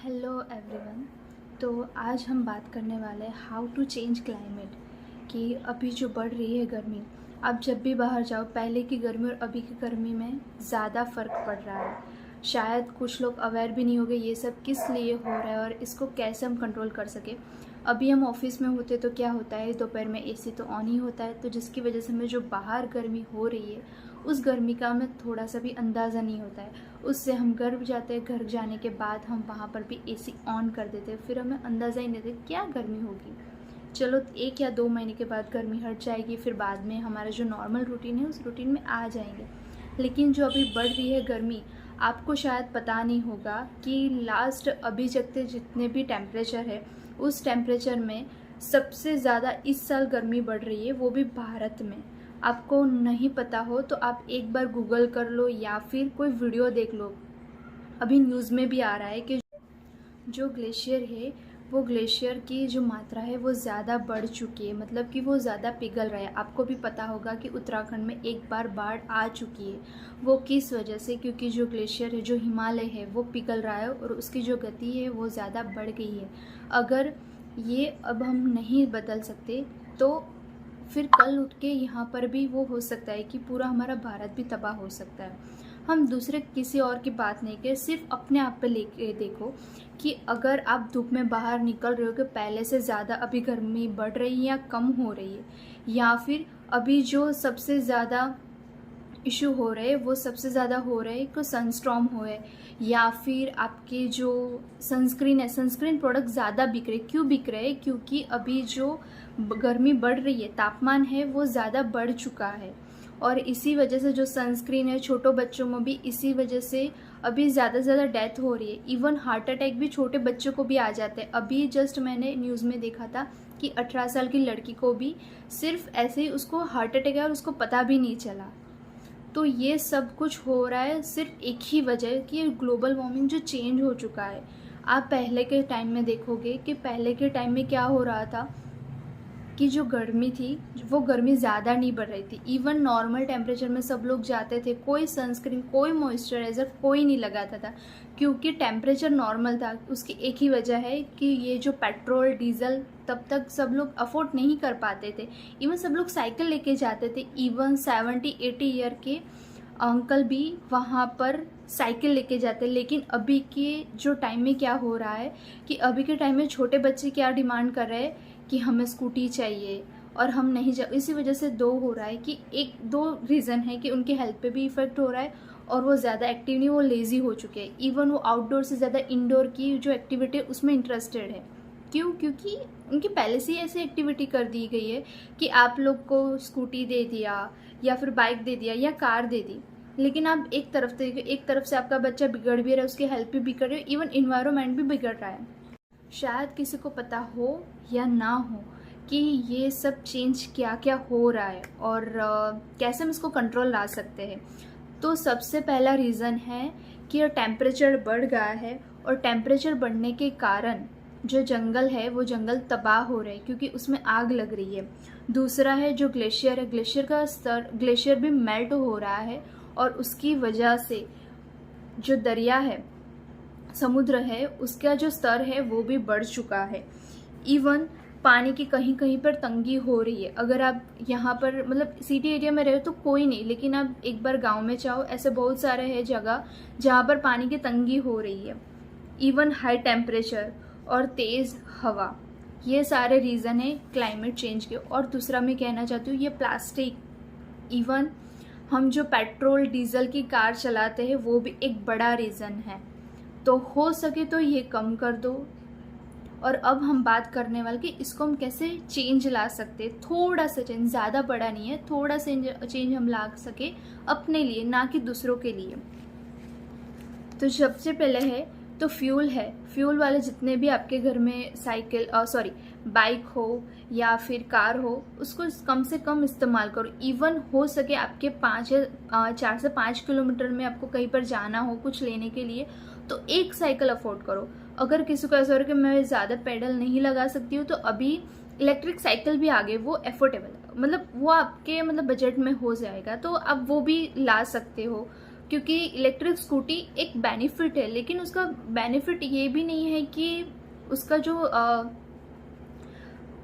Hello everyone. तो आज हम बात करने वाले हैं हाउ टू चेंज क्लाइमेट। कि अभी जो बढ़ रही है गर्मी, आप जब भी बाहर जाओ पहले की गर्मी और अभी की गर्मी में ज़्यादा फ़र्क पड़ रहा है। शायद कुछ लोग अवेयर भी नहीं होंगे ये सब किस लिए हो रहा है और इसको कैसे हम कंट्रोल कर सके। अभी हम ऑफिस में होते तो क्या होता है, दोपहर में एसी तो ऑन ही होता है, तो जिसकी वजह से हमें जो बाहर गर्मी हो रही है उस गर्मी का हमें थोड़ा सा भी अंदाज़ा नहीं होता है। उससे हम घर जाते हैं, घर जाने के बाद हम वहाँ पर भी एसी ऑन कर देते हैं, फिर हमें अंदाज़ा ही नहीं देते क्या गर्मी होगी। चलो 1 या 2 महीने के बाद गर्मी हट जाएगी, फिर बाद में हमारा जो नॉर्मल रूटीन है उस रूटीन में आ जाएंगे। लेकिन जो अभी बढ़ रही है गर्मी, आपको शायद पता नहीं होगा कि लास्ट अभी जगते जितने भी टेम्परेचर है उस टेम्परेचर में सबसे ज़्यादा इस साल गर्मी बढ़ रही है, वो भी भारत में। आपको नहीं पता हो तो आप एक बार गूगल कर लो या फिर कोई वीडियो देख लो। अभी न्यूज़ में भी आ रहा है कि जो ग्लेशियर है वो ग्लेशियर की जो मात्रा है वो ज़्यादा बढ़ चुकी है, मतलब कि वो ज़्यादा पिघल रहा है। आपको भी पता होगा कि उत्तराखंड में एक बार बाढ़ आ चुकी है। वो किस वजह से? क्योंकि जो ग्लेशियर है, जो हिमालय है, वो पिघल रहा है और उसकी जो गति है वो ज़्यादा बढ़ गई है। अगर ये अब हम नहीं बदल सकते तो फिर कल उठ के यहाँ पर भी वो हो सकता है कि पूरा हमारा भारत भी तबाह हो सकता है। हम दूसरे किसी और की बात नहीं कर, सिर्फ अपने आप पे लेके देखो कि अगर आप धूप में बाहर निकल रहे हो कि पहले से ज़्यादा अभी गर्मी बढ़ रही है या कम हो रही है, या फिर अभी जो सबसे ज़्यादा इशू हो रहे हैं वो सबसे ज़्यादा हो रहे हैं कि सनस्टॉर्म हो है, या फिर आपके जो सनस्क्रीन है, सनस्क्रीन प्रोडक्ट ज़्यादा बिक रहे। क्यों बिक रहे हैं? क्योंकि अभी जो गर्मी बढ़ रही है, तापमान है वो ज़्यादा बढ़ चुका है और इसी वजह से जो सनस्क्रीन है, छोटों बच्चों में भी इसी वजह से अभी ज़्यादा से ज़्यादा डेथ हो रही है। इवन हार्ट अटैक भी छोटे बच्चों को भी आ जाते हैं। अभी जस्ट मैंने न्यूज़ में देखा था कि 18 साल की लड़की को भी सिर्फ ऐसे ही उसको हार्ट अटैक है और उसको पता भी नहीं चला। तो ये सब कुछ हो रहा है सिर्फ एक ही वजह कि ग्लोबल वार्मिंग जो चेंज हो चुका है। आप पहले के टाइम में देखोगे कि पहले के टाइम में क्या हो रहा था कि जो गर्मी थी वो गर्मी ज़्यादा नहीं बढ़ रही थी। इवन नॉर्मल टेम्परेचर में सब लोग जाते थे, कोई सनस्क्रीन, कोई मॉइस्चराइज़र कोई नहीं लगाता था क्योंकि टेम्परेचर नॉर्मल था। उसकी एक ही वजह है कि ये जो पेट्रोल डीजल तब तक सब लोग अफोर्ड नहीं कर पाते थे। इवन सब लोग साइकिल लेके जाते थे। इवन 70-80 ईयर के अंकल भी वहाँ पर साइकिल लेके जाते। लेकिन अभी के जो टाइम में क्या हो रहा है कि अभी के टाइम में छोटे बच्चे क्या डिमांड कर रहे हैं कि हमें स्कूटी चाहिए और हम नहीं जा। इसी वजह से दो हो रहा है कि एक दो रीज़न है कि उनके हेल्थ पे भी इफ़ेक्ट हो रहा है और वो ज़्यादा एक्टिव नहीं, वो लेज़ी हो चुके हैं। इवन वो आउटडोर से ज़्यादा इंडोर की जो एक्टिविटी है उसमें इंटरेस्टेड है। क्यों? क्योंकि उनकी पहले से ही ऐसी एक्टिविटी कर दी गई है कि आप लोग को स्कूटी दे दिया या फिर बाइक दे दिया या कार दे दी। लेकिन आप एक तरफ देखिए, एक तरफ से आपका बच्चा बिगड़ भी रहा है, उसकी हेल्थ भी बिगड़ रही है, इवन इन्वायरमेंट भी बिगड़ रहा है। शायद किसी को पता हो या ना हो कि ये सब चेंज क्या क्या हो रहा है और कैसे हम इसको कंट्रोल ला सकते हैं। तो सबसे पहला रीज़न है कि टेम्परेचर बढ़ गया है और टेम्परेचर बढ़ने के कारण जो जंगल है वो जंगल तबाह हो रहे हैं क्योंकि उसमें आग लग रही है। दूसरा है जो ग्लेशियर है, ग्लेशियर का स्तर, ग्लेशियर भी मेल्ट हो रहा है और उसकी वजह से जो दरिया है, समुद्र है, उसका जो स्तर है वो भी बढ़ चुका है। इवन पानी की कहीं कहीं पर तंगी हो रही है। अगर आप यहाँ पर मतलब सिटी एरिया में रहे हो तो कोई नहीं, लेकिन आप एक बार गांव में जाओ, ऐसे बहुत सारे हैं जगह जहाँ पर पानी की तंगी हो रही है। इवन हाई टेम्परेचर और तेज़ हवा, ये सारे रीज़न है क्लाइमेट चेंज के। और दूसरा मैं कहना चाहती हूँ ये प्लास्टिक, इवन हम जो पेट्रोल डीजल की कार चलाते हैं वो भी एक बड़ा रीज़न है। तो हो सके तो ये कम कर दो। और अब हम बात करने वाले कि इसको हम कैसे चेंज ला सकते। थोड़ा सा चेंज, ज़्यादा बड़ा नहीं है, थोड़ा सा चेंज हम ला सके अपने लिए, ना कि दूसरों के लिए। तो सबसे पहले है तो फ्यूल है। फ्यूल वाले जितने भी आपके घर में साइकिल बाइक हो या फिर कार हो, उसको कम से कम इस्तेमाल करो। इवन हो सके आपके 4 से 5 किलोमीटर में आपको कहीं पर जाना हो कुछ लेने के लिए तो एक साइकिल अफोर्ड करो। अगर किसी को ऐसा हो रहा है कि मैं ज़्यादा पेडल नहीं लगा सकती हूँ तो अभी इलेक्ट्रिक साइकिल भी आ गए, वो एफोर्डेबल, मतलब वो आपके बजट में हो जाएगा तो आप वो भी ला सकते हो। क्योंकि इलेक्ट्रिक स्कूटी एक बेनिफिट है, लेकिन उसका बेनिफिट ये भी नहीं है कि उसका जो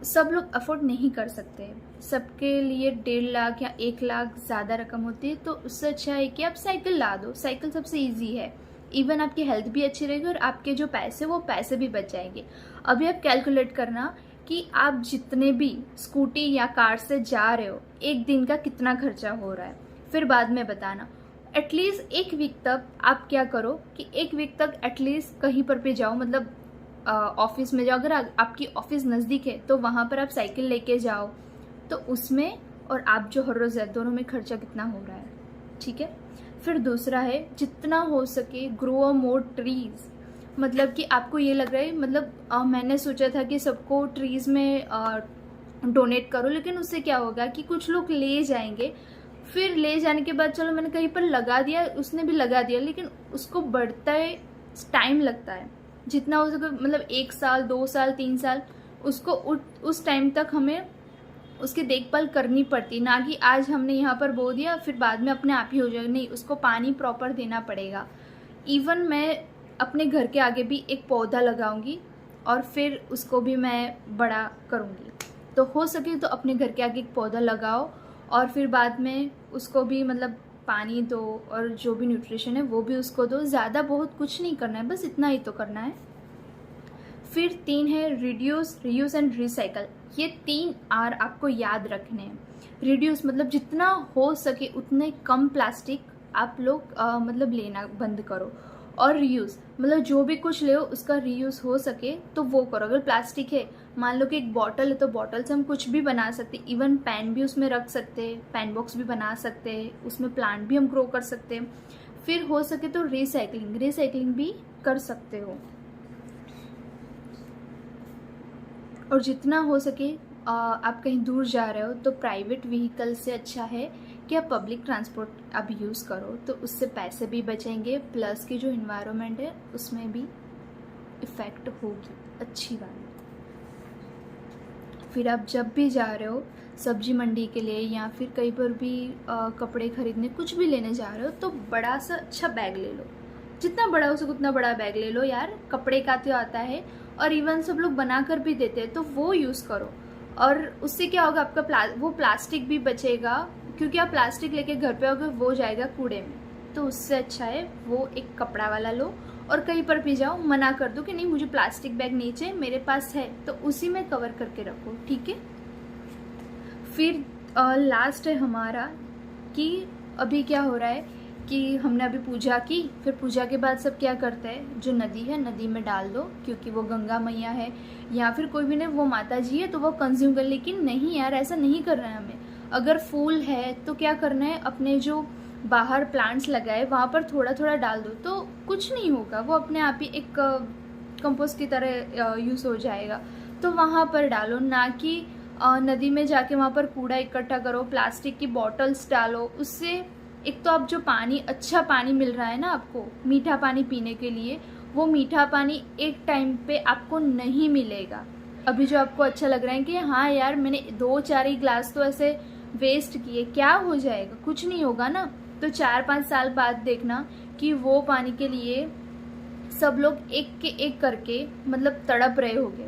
सब लोग अफोर्ड नहीं कर सकते। सबके लिए 1.5 लाख या 1 लाख ज़्यादा रकम होती है, तो उससे अच्छा है कि आप साइकिल ला दो। साइकिल सबसे इजी है, इवन आपकी हेल्थ भी अच्छी रहेगी और आपके जो पैसे वो पैसे भी बच जाएंगे। अभी आप कैलकुलेट करना कि आप जितने भी स्कूटी या कार से जा रहे हो, एक दिन का कितना खर्चा हो रहा है, फिर बाद में बताना। एटलीस्ट एक वीक तक आप क्या करो कि एक वीक तक एटलीस्ट कहीं पर भी जाओ, मतलब ऑफिस में जाओ। अगर आपकी ऑफिस नज़दीक है तो वहाँ पर आप साइकिल लेके जाओ, तो उसमें और आप जो हर रोज़ है दोनों में खर्चा कितना हो रहा है, ठीक है। फिर दूसरा है, जितना हो सके ग्रो मोर ट्रीज। मतलब कि आपको ये लग रहा है, मतलब मैंने सोचा था कि सबको ट्रीज़ में डोनेट करो, लेकिन उससे क्या होगा कि कुछ लोग ले जाएंगे, फिर ले जाने के बाद चलो मैंने कहीं पर लगा दिया, उसने भी लगा दिया, लेकिन उसको बढ़ता है टाइम लगता है। जितना हो सके, मतलब 1 साल 2 साल 3 साल उसको उस टाइम तक हमें उसकी देखभाल करनी पड़ती, ना कि आज हमने यहाँ पर बो दिया फिर बाद में अपने आप ही हो जाएगा। नहीं, उसको पानी प्रॉपर देना पड़ेगा। इवन मैं अपने घर के आगे भी एक पौधा लगाऊंगी और फिर उसको भी मैं बड़ा करूँगी। तो हो सके तो अपने घर के आगे एक पौधा लगाओ और फिर बाद में उसको भी मतलब पानी दो और जो भी न्यूट्रिशन है वो भी उसको दो। ज़्यादा बहुत कुछ नहीं करना है, बस इतना ही तो करना है। फिर 3 है रिड्यूस, रीयूज एंड रिसाइकल। ये 3 R आपको याद रखने हैं। रिड्यूस मतलब जितना हो सके उतने कम प्लास्टिक आप लोग मतलब लेना बंद करो, और रीयूज़ मतलब जो भी कुछ ले उसका रीयूज़ हो सके तो वो करो। अगर प्लास्टिक है, मान लो कि एक बॉटल है, तो बॉटल से हम कुछ भी बना सकते हैं। इवन पैन भी उसमें रख सकते हैं, पैन बॉक्स भी बना सकते हैं, उसमें प्लांट भी हम ग्रो कर सकते हैं। फिर हो सके तो रिसाइकलिंग भी कर सकते हो। और जितना हो सके आप कहीं दूर जा रहे हो तो प्राइवेट व्हीकल से अच्छा है कि आप पब्लिक ट्रांसपोर्ट आप यूज़ करो, तो उससे पैसे भी बचेंगे, प्लस की जो इन्वायरमेंट है उसमें भी इफ़ेक्ट होगी, अच्छी बात है। फिर आप जब भी जा रहे हो सब्जी मंडी के लिए या फिर कहीं पर भी कपड़े खरीदने कुछ भी लेने जा रहे हो, तो बड़ा सा अच्छा बैग ले लो। जितना बड़ा हो सके उतना बड़ा बैग ले लो यार। कपड़े का तो आता है और इवन सब लोग बना कर भी देते हैं, तो वो यूज़ करो। और उससे क्या होगा, आपका वो प्लास्टिक भी बचेगा, क्योंकि आप प्लास्टिक लेके घर पे आओगे वो जाएगा कूड़े में। तो उससे अच्छा है वो एक कपड़ा वाला लो, और कहीं पर भी जाओ मना कर दो कि नहीं मुझे प्लास्टिक बैग नहीं चाहिए, मेरे पास है, तो उसी में कवर करके रखो, ठीक है। फिर लास्ट है हमारा कि अभी क्या हो रहा है कि हमने अभी पूजा की, फिर पूजा के बाद सब क्या करते हैं, जो नदी है नदी में डाल दो, क्योंकि वो गंगा मैया है या फिर कोई भी नहीं, वो माता जी है, तो वो कंज्यूम कर। लेकिन नहीं यार, ऐसा नहीं करना है हमें। अगर फूल है तो क्या करना है, अपने जो बाहर प्लांट्स लगाए वहाँ पर थोड़ा थोड़ा डाल दो, तो कुछ नहीं होगा, वो अपने आप ही एक कंपोस्ट की तरह यूज़ हो जाएगा। तो वहाँ पर डालो, ना कि नदी में जाके वहाँ पर कूड़ा इकट्ठा करो, प्लास्टिक की बॉटल्स डालो। उससे एक तो आप जो पानी, अच्छा पानी मिल रहा है ना आपको, मीठा पानी पीने के लिए, वो मीठा पानी एक टाइम पे आपको नहीं मिलेगा। अभी जो आपको अच्छा लग रहा है कि हाँ यार मैंने 2-4 ही ग्लास तो ऐसे वेस्ट किए, क्या हो जाएगा, कुछ नहीं होगा ना। तो 4-5 साल बाद देखना कि वो पानी के लिए सब लोग एक के एक करके मतलब तड़प रहे होंगे,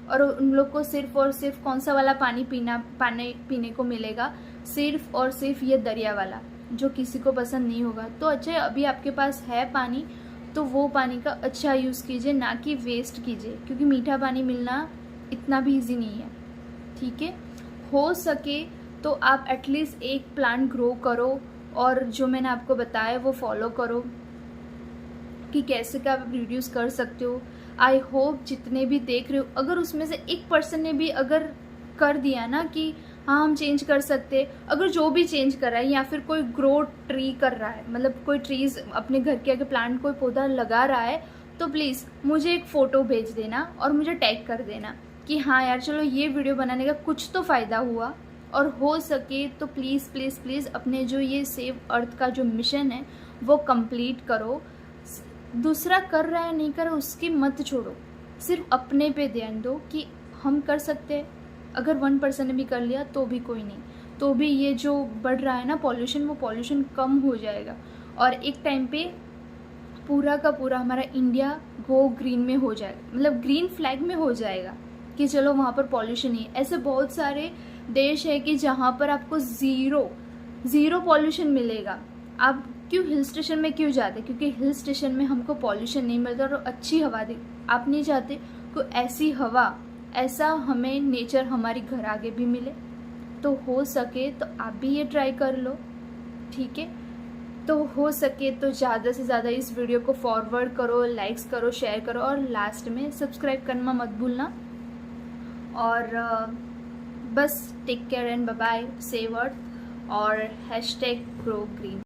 और उन लोग को सिर्फ और सिर्फ कौन सा वाला पानी पीने को मिलेगा, सिर्फ और सिर्फ ये दरिया वाला, जो किसी को पसंद नहीं होगा। तो अच्छा अभी आपके पास है पानी, तो वो पानी का अच्छा यूज़ कीजिए, ना कि वेस्ट कीजिए, क्योंकि मीठा पानी मिलना इतना भी ईजी नहीं है, ठीक है। हो सके तो आप एटलीस्ट एक प्लांट ग्रो करो, और जो मैंने आपको बताया वो फॉलो करो कि कैसे का आप रिड्यूस कर सकते हो। आई होप जितने भी देख रहे हो, अगर उसमें से 1% ने भी अगर कर दिया ना कि हाँ हम चेंज कर सकते, अगर जो भी चेंज कर रहा है या फिर कोई ग्रो ट्री कर रहा है, मतलब कोई ट्रीज अपने घर के आगे प्लांट कोई पौधा लगा रहा है, तो प्लीज़ मुझे एक फ़ोटो भेज देना और मुझे टैग कर देना कि हाँ यार चलो ये वीडियो बनाने का कुछ तो फ़ायदा हुआ। और हो सके तो प्लीज़ प्लीज़ प्लीज़ अपने जो ये सेव अर्थ का जो मिशन है वो कंप्लीट करो। दूसरा कर रहा है नहीं कर रहा उसकी मत छोड़ो, सिर्फ अपने पे ध्यान दो कि हम कर सकते हैं। अगर 1% ने भी कर लिया तो भी कोई नहीं, तो भी ये जो बढ़ रहा है ना पॉल्यूशन, वो पॉल्यूशन कम हो जाएगा। और एक टाइम पे पूरा का पूरा हमारा इंडिया गो ग्रीन में हो जाएगा, मतलब ग्रीन फ्लैग में हो जाएगा कि चलो वहाँ पर पॉल्यूशन नहीं है। ऐसे बहुत सारे देश है कि जहाँ पर आपको ज़ीरो पॉल्यूशन मिलेगा। आप क्यों हिल स्टेशन में क्यों जाते? क्योंकि हिल स्टेशन में हमको पॉल्यूशन नहीं मिलता और अच्छी हवा दे। आप नहीं चाहते को ऐसी हवा, ऐसा हमें नेचर हमारी घर आगे भी मिले? तो हो सके तो आप भी ये ट्राई कर लो, ठीक है? तो हो सके तो ज़्यादा से ज़्यादा इस वीडियो को फॉरवर्ड करो, लाइक्स करो, शेयर करो और लास्ट में सब्सक्राइब करना मत भूलना। और बस take care and bye bye, save earth और #GrowGreen।